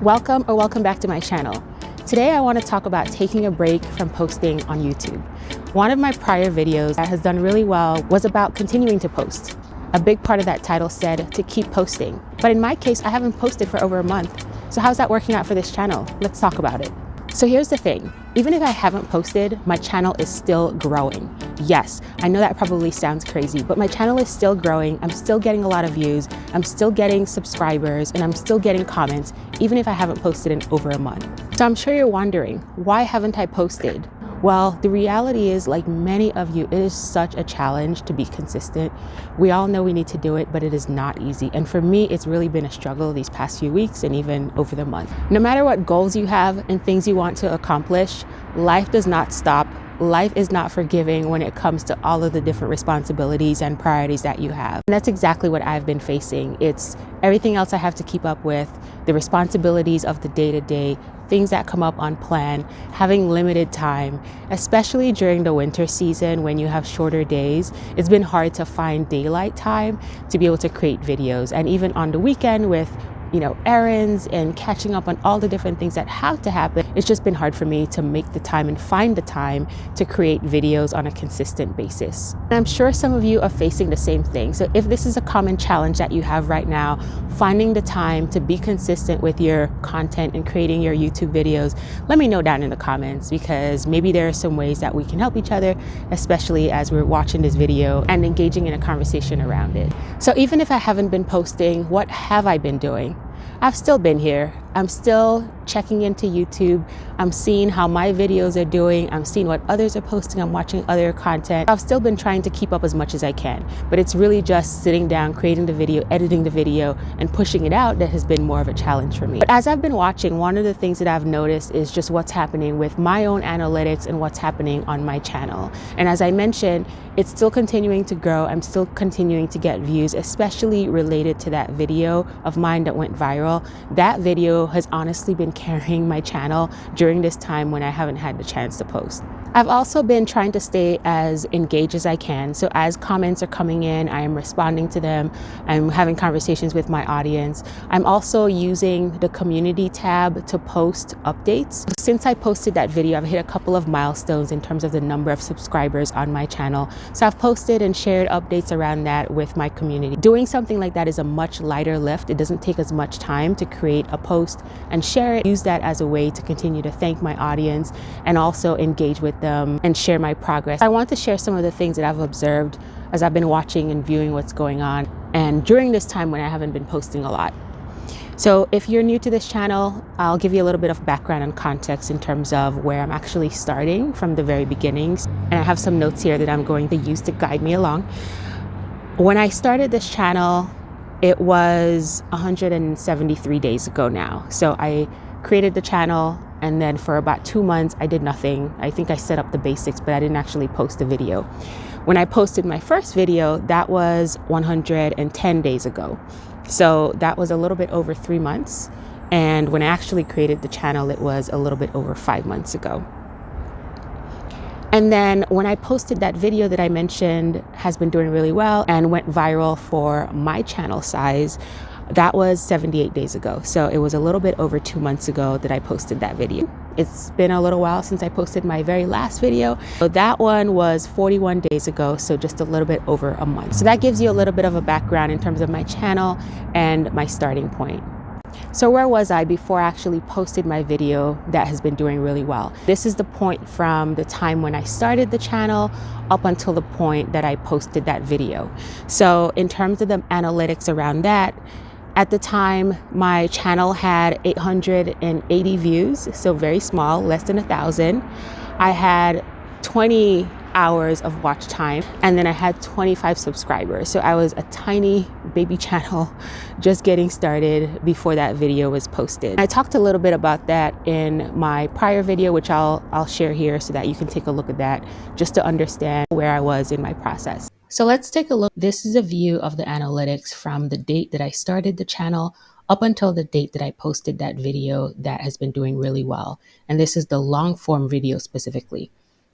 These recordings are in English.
Welcome back to my channel. Today I want to talk about taking a break from posting on YouTube. One of my prior videos that has done really well was about continuing to post. A big part of that title said to keep posting. But in my case, I haven't posted for over a month. So how's that working out for this channel? Let's talk about it. So here's the thing, even if I haven't posted, my channel is still growing. Yes, I know that probably sounds crazy, but my channel is still growing. I'm still getting a lot of views. I'm still getting subscribers and I'm still getting comments, even if I haven't posted in over a month. So I'm sure you're wondering, why haven't I posted? Well, the reality is, like many of you, it is such a challenge to be consistent. We all know we need to do it, but it is not easy. And for me, it's really been a struggle these past few weeks and even over the month. No matter what goals you have and things you want to accomplish, life does not stop. Life is not forgiving when it comes to all of the different responsibilities and priorities that you have. And that's exactly what I've been facing. It's everything else I have to keep up with, the responsibilities of the day-to-day, things that come up unplanned, having limited time, especially during the winter season when you have shorter days. It's been hard to find daylight time to be able to create videos. And even on the weekend with errands and catching up on all the different things that have to happen, it's just been hard for me to make the time and find the time to create videos on a consistent basis. And I'm sure some of you are facing the same thing. So if this is a common challenge that you have right now, finding the time to be consistent with your content and creating your YouTube videos, let me know down in the comments, because maybe there are some ways that we can help each other, especially as we're watching this video and engaging in a conversation around it. So even if I haven't been posting, what have I been doing? I've still been here. I'm still checking into YouTube. I'm seeing how my videos are doing. I'm seeing what others are posting. I'm watching other content. I've still been trying to keep up as much as I can, but it's really just sitting down, creating the video, editing the video, and pushing it out that has been more of a challenge for me. But as I've been watching, one of the things that I've noticed is just what's happening with my own analytics and what's happening on my channel. And as I mentioned, it's still continuing to grow. I'm still continuing to get views, especially related to that video of mine that went viral. That video has honestly been carrying my channel during this time when I haven't had the chance to post. I've also been trying to stay as engaged as I can. So as comments are coming in, I am responding to them. I'm having conversations with my audience. I'm also using the community tab to post updates. Since I posted that video, I've hit a couple of milestones in terms of the number of subscribers on my channel. So I've posted and shared updates around that with my community. Doing something like that is a much lighter lift. It doesn't take as much time to create a post and share it. Use that as a way to continue to thank my audience and also engage with them and share my progress. I want to share some of the things that I've observed as I've been watching and viewing what's going on, and during this time when I haven't been posting a lot. So if you're new to this channel, I'll give you a little bit of background and context in terms of where I'm actually starting from the very beginnings. And I have some notes here that I'm going to use to guide me along. When I started this channel, it was 173 days ago now. So I created the channel, and then for about 2 months, I did nothing. I think I set up the basics, but I didn't actually post a video. When I posted my first video, that was 110 days ago. So that was a little bit over 3 months. And when I actually created the channel, it was a little bit over 5 months ago. And then when I posted that video that I mentioned has been doing really well and went viral for my channel size, that was 78 days ago. So it was a little bit over 2 months ago that I posted that video. It's been a little while since I posted my very last video. So that one was 41 days ago, so just a little bit over a month. So that gives you a little bit of a background in terms of my channel and my starting point. So where was I before I actually posted my video that has been doing really well? This is the point from the time when I started the channel up until the point that I posted that video. So in terms of the analytics around that, at the time, my channel had 880 views, so very small, less than 1,000. I had 20 hours of watch time, and then I had 25 subscribers. So I was a tiny baby channel just getting started before that video was posted. I talked a little bit about that in my prior video, which I'll share here so that you can take a look at that just to understand where I was in my process. So let's take a look. This is a view of the analytics from the date that I started the channel up until the date that I posted that video that has been doing really well. And this is the long form video specifically.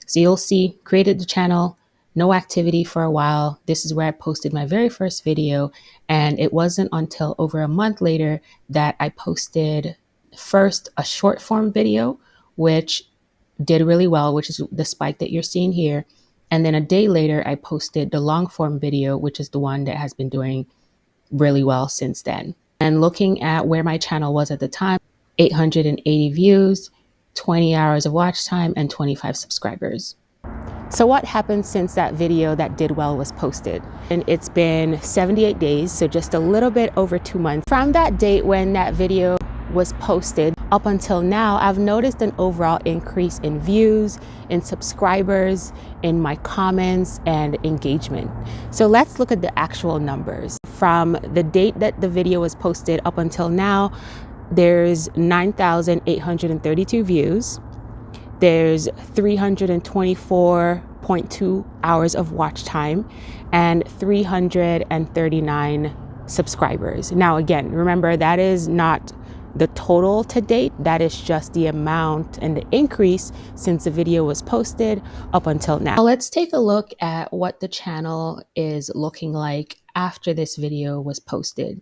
So you'll see, created the channel, no activity for a while. This is where I posted my very first video. And it wasn't until over a month later that I posted First, a short form video, which did really well, which is the spike that you're seeing here. And then a day later, I posted the long form video, which is the one that has been doing really well since then. And looking at where my channel was at the time, 880 views, 20 hours of watch time, and 25 subscribers. So what happened since that video that did well was posted? And it's been 78 days, so just a little bit over 2 months. From that date when that video was posted up until now, I've noticed an overall increase in views, in subscribers, in my comments, and engagement. So let's look at the actual numbers. From the date that the video was posted up until now, there's 9,832 views. There's 324.2 hours of watch time and 339 subscribers. Now, again, remember that is not the total to date. That is just the amount and the increase since the video was posted up until now. Let's take a look at what the channel is looking like after this video was posted.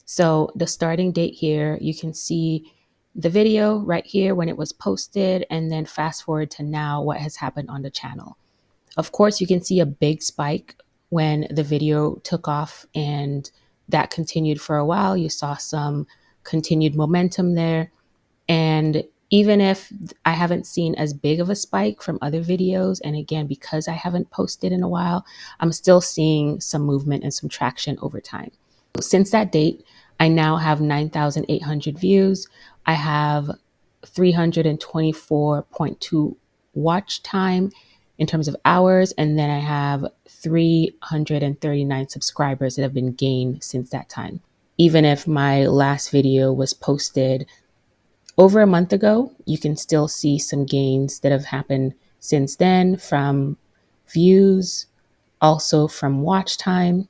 So the starting date here, you can see the video right here when it was posted, and then fast forward to now what has happened on the channel. Of course, you can see a big spike when the video took off, and that continued for a while. You saw some continued momentum there. And even if I haven't seen as big of a spike from other videos, and again, because I haven't posted in a while, I'm still seeing some movement and some traction over time. Since that date, I now have 9,800 views. I have 324.2 watch time in terms of hours, and then I have 339 subscribers that have been gained since that time. Even if my last video was posted over a month ago, you can still see some gains that have happened since then from views, also from watch time.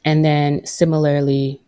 And then similarly,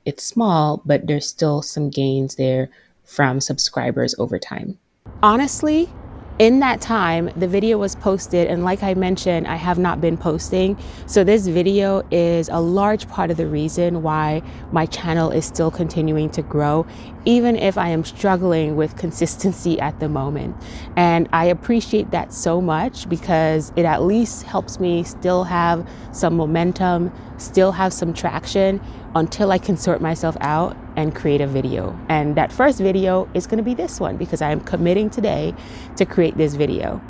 it's small, but there's still some gains there from subscribers over time. Honestly, in that time, the video was posted, and like I mentioned, I have not been posting. So this video is a large part of the reason why my channel is still continuing to grow, even if I am struggling with consistency at the moment. And I appreciate that so much because it at least helps me still have some momentum, still have some traction until I can sort myself out and create a video. And that first video is going to be this one because I am committing today to create this video.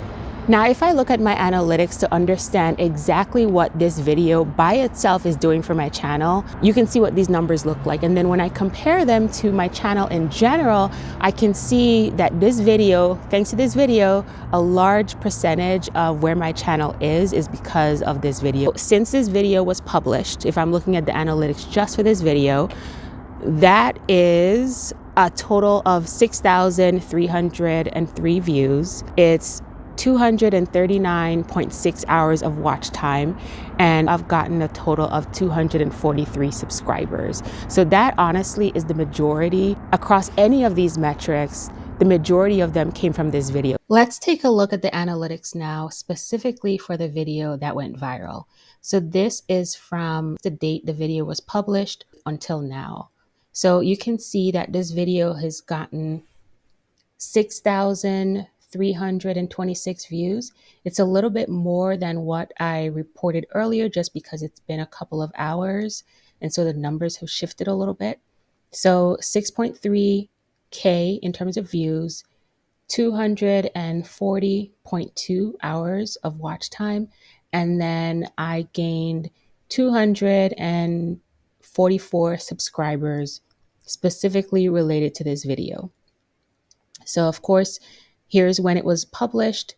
Now, if I look at my analytics to understand exactly what this video by itself is doing for my channel, you can see what these numbers look like. And then when I compare them to my channel in general, I can see that this video, thanks to this video, a large percentage of where my channel is because of this video. Since this video was published, if I'm looking at the analytics just for this video, that is a total of 6,303 views. It's 239.6 hours of watch time, and I've gotten a total of 243 subscribers. So that honestly is the majority across any of these metrics. The majority of them came from this video. Let's take a look at the analytics now, specifically for the video that went viral. So this is from the date the video was published until now. So you can see that this video has gotten 6,326 views. It's a little bit more than what I reported earlier just because it's been a couple of hours. And so the numbers have shifted a little bit. So 6.3K in terms of views, 240.2 hours of watch time. And then I gained 244 subscribers specifically related to this video. So of course, here's when it was published.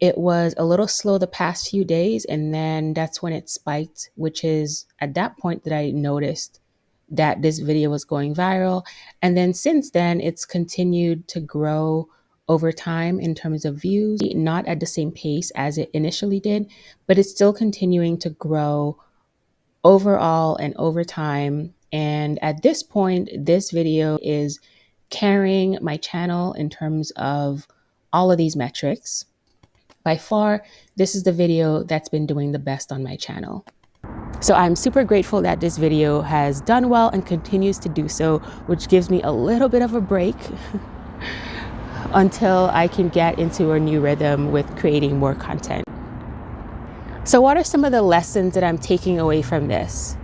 It was a little slow the past few days, and then that's when it spiked, which is at that point that I noticed that this video was going viral. And then since then, it's continued to grow over time in terms of views, not at the same pace as it initially did, but it's still continuing to grow overall and over time. And at this point, this video is carrying my channel in terms of all of these metrics. By far, this is the video that's been doing the best on my channel. So I'm super grateful that this video has done well and continues to do so, which gives me a little bit of a break until I can get into a new rhythm with creating more content. So what are some of the lessons that I'm taking away from this?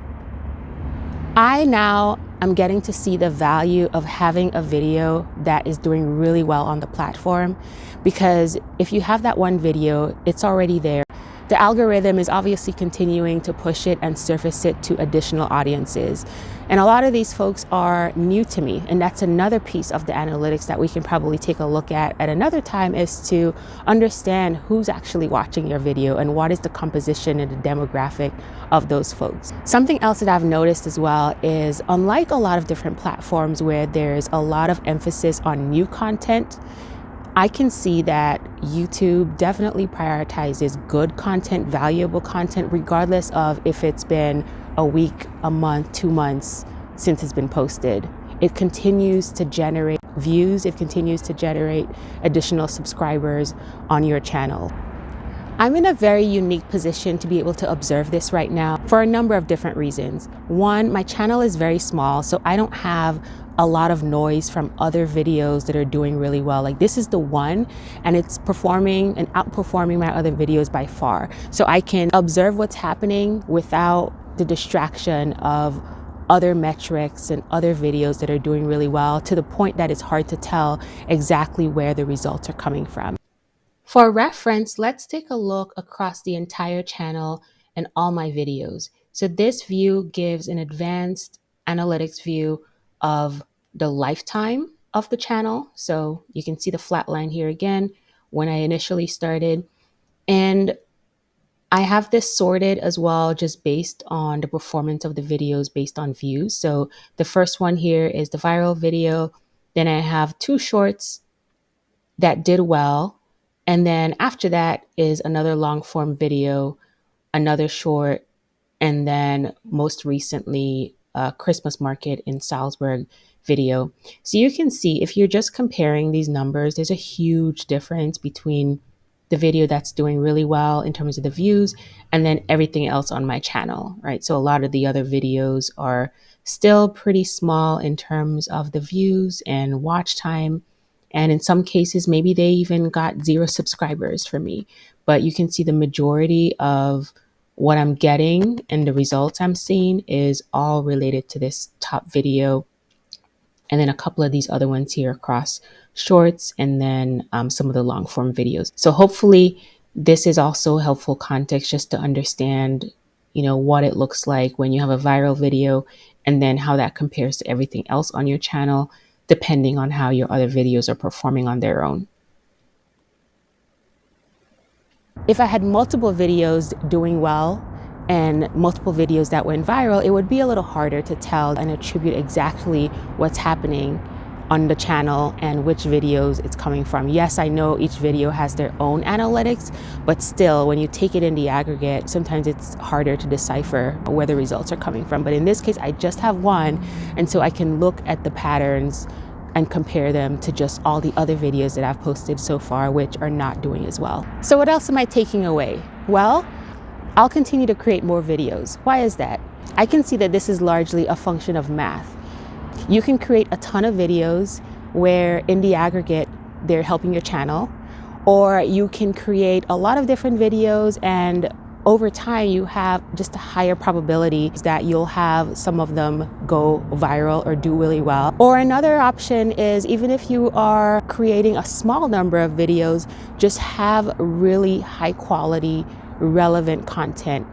I now am getting to see the value of having a video that is doing really well on the platform, because if you have that one video, it's already there. The algorithm is obviously continuing to push it and surface it to additional audiences. And a lot of these folks are new to me. And that's another piece of the analytics that we can probably take a look at another time, is to understand who's actually watching your video and what is the composition and the demographic of those folks. Something else that I've noticed as well is, unlike a lot of different platforms where there's a lot of emphasis on new content, I can see that YouTube definitely prioritizes good content, valuable content, regardless of if it's been a week, a month, 2 months since it's been posted. It continues to generate views. It continues to generate additional subscribers on your channel. I'm in a very unique position to be able to observe this right now for a number of different reasons. One, my channel is very small, so I don't have a lot of noise from other videos that are doing really well. Like, this is the one, and it's performing and outperforming my other videos by far. So I can observe what's happening without the distraction of other metrics and other videos that are doing really well, to the point that it's hard to tell exactly where the results are coming from. For reference, let's take a look across the entire channel and all my videos. So this view gives an advanced analytics view of the lifetime of the channel. So you can see the flat line here again when I initially started. And I have this sorted as well, just based on the performance of the videos based on views. So the first one here is the viral video. Then I have 2 shorts that did well. And then after that is another long form video, another short, and then most recently, a Christmas market in Salzburg video. So you can see, if you're just comparing these numbers, there's a huge difference between the video that's doing really well in terms of the views and then everything else on my channel, right? So a lot of the other videos are still pretty small in terms of the views and watch time. And in some cases, maybe they even got 0 subscribers for me. But you can see the majority of what I'm getting and the results I'm seeing is all related to this top video. And then a couple of these other ones here across shorts, and then some of the long form videos. So hopefully this is also helpful context just to understand, what it looks like when you have a viral video, and then how that compares to everything else on your channel, depending on how your other videos are performing on their own. If I had multiple videos doing well and multiple videos that went viral, it would be a little harder to tell and attribute exactly what's happening on the channel and which videos it's coming from. Yes, I know each video has their own analytics, but still, when you take it in the aggregate, sometimes it's harder to decipher where the results are coming from. But in this case, I just have one, and so I can look at the patterns and compare them to just all the other videos that I've posted so far, which are not doing as well. So what else am I taking away? Well, I'll continue to create more videos. Why is that? I can see that this is largely a function of math. You can create a ton of videos where in the aggregate, they're helping your channel, or you can create a lot of different videos, and over time you have just a higher probability that you'll have some of them go viral or do really well. Or another option is, even if you are creating a small number of videos, just have really high quality, relevant content,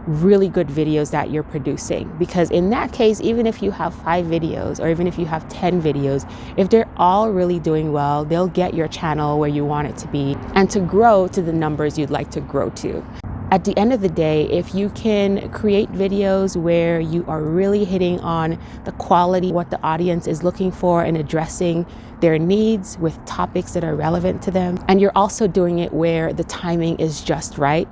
really good videos that you're producing. Because in that case, even if you have 5 videos or even if you have 10 videos, if they're all really doing well, they'll get your channel where you want it to be and to grow to the numbers you'd like to grow to. At the end of the day, if you can create videos where you are really hitting on the quality, what the audience is looking for, and addressing their needs with topics that are relevant to them, and you're also doing it where the timing is just right,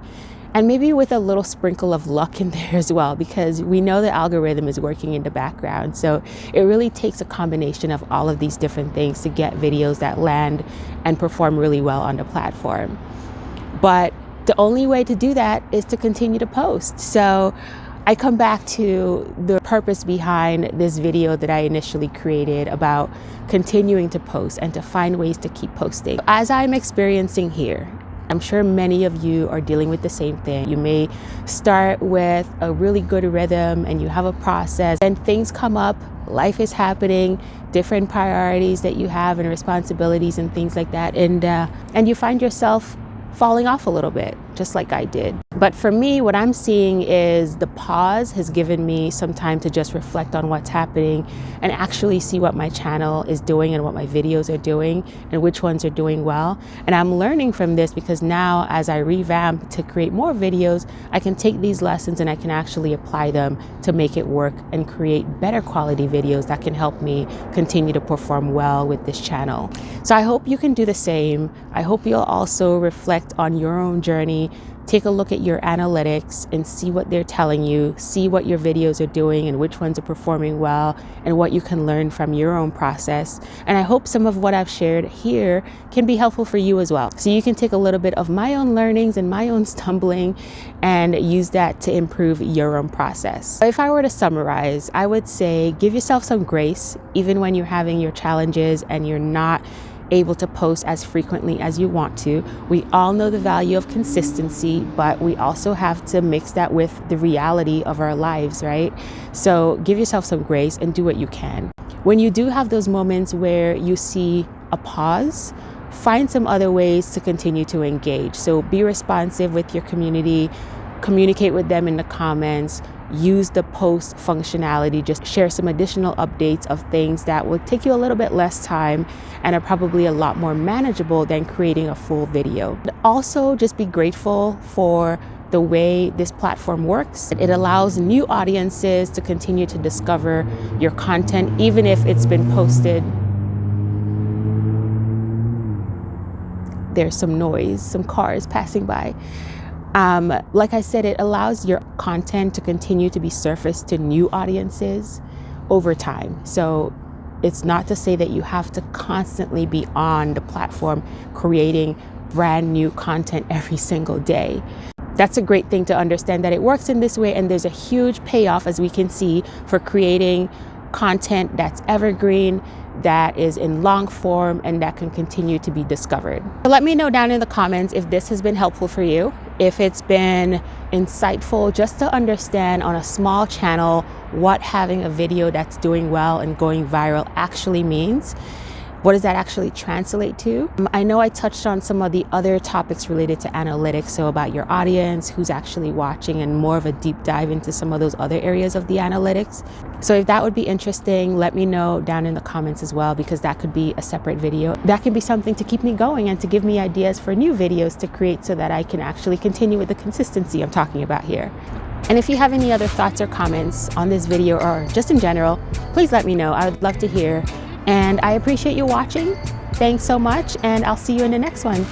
and maybe with a little sprinkle of luck in there as well, because we know the algorithm is working in the background. So it really takes a combination of all of these different things to get videos that land and perform really well on the platform. But the only way to do that is to continue to post. So I come back to the purpose behind this video that I initially created about continuing to post and to find ways to keep posting. As I'm experiencing here, I'm sure many of you are dealing with the same thing. You may start with a really good rhythm and you have a process, and things come up, life is happening, different priorities that you have and responsibilities and things like that, and you find yourself falling off a little bit, just like I did. But for me, what I'm seeing is the pause has given me some time to just reflect on what's happening and actually see what my channel is doing and what my videos are doing and which ones are doing well. And I'm learning from this because now as I revamp to create more videos, I can take these lessons and I can actually apply them to make it work and create better quality videos that can help me continue to perform well with this channel. So I hope you can do the same. I hope you'll also reflect on your own journey. Take a look at your analytics and see what they're telling you, see what your videos are doing and which ones are performing well and what you can learn from your own process. And I hope some of what I've shared here can be helpful for you as well. So you can take a little bit of my own learnings and my own stumbling and use that to improve your own process. If I were to summarize, I would say give yourself some grace even when you're having your challenges and you're not able to post as frequently as you want to. We all know the value of consistency, but we also have to mix that with the reality of our lives, right? So give yourself some grace and do what you can. When you do have those moments where you see a pause, find some other ways to continue to engage. So be responsive with your community, communicate with them in the comments, use the post functionality, just share some additional updates of things that will take you a little bit less time and are probably a lot more manageable than creating a full video. Also, just be grateful for the way this platform works. It allows new audiences to continue to discover your content, even if it's been posted. There's some noise, some cars passing by. Like I said, it allows your content to continue to be surfaced to new audiences over time. So it's not to say that you have to constantly be on the platform creating brand new content every single day. That's a great thing to understand that it works in this way, and there's a huge payoff, as we can see, for creating content that's evergreen, that is in long form, and that can continue to be discovered. So let me know down in the comments if this has been helpful for you, if it's been insightful just to understand on a small channel what having a video that's doing well and going viral actually means. What does that actually translate to? I know I touched on some of the other topics related to analytics, so about your audience, who's actually watching, and more of a deep dive into some of those other areas of the analytics. So if that would be interesting, let me know down in the comments as well, because that could be a separate video. That could be something to keep me going and to give me ideas for new videos to create so that I can actually continue with the consistency I'm talking about here. And if you have any other thoughts or comments on this video or just in general, please let me know. I would love to hear. And I appreciate you watching. Thanks so much, and I'll see you in the next one.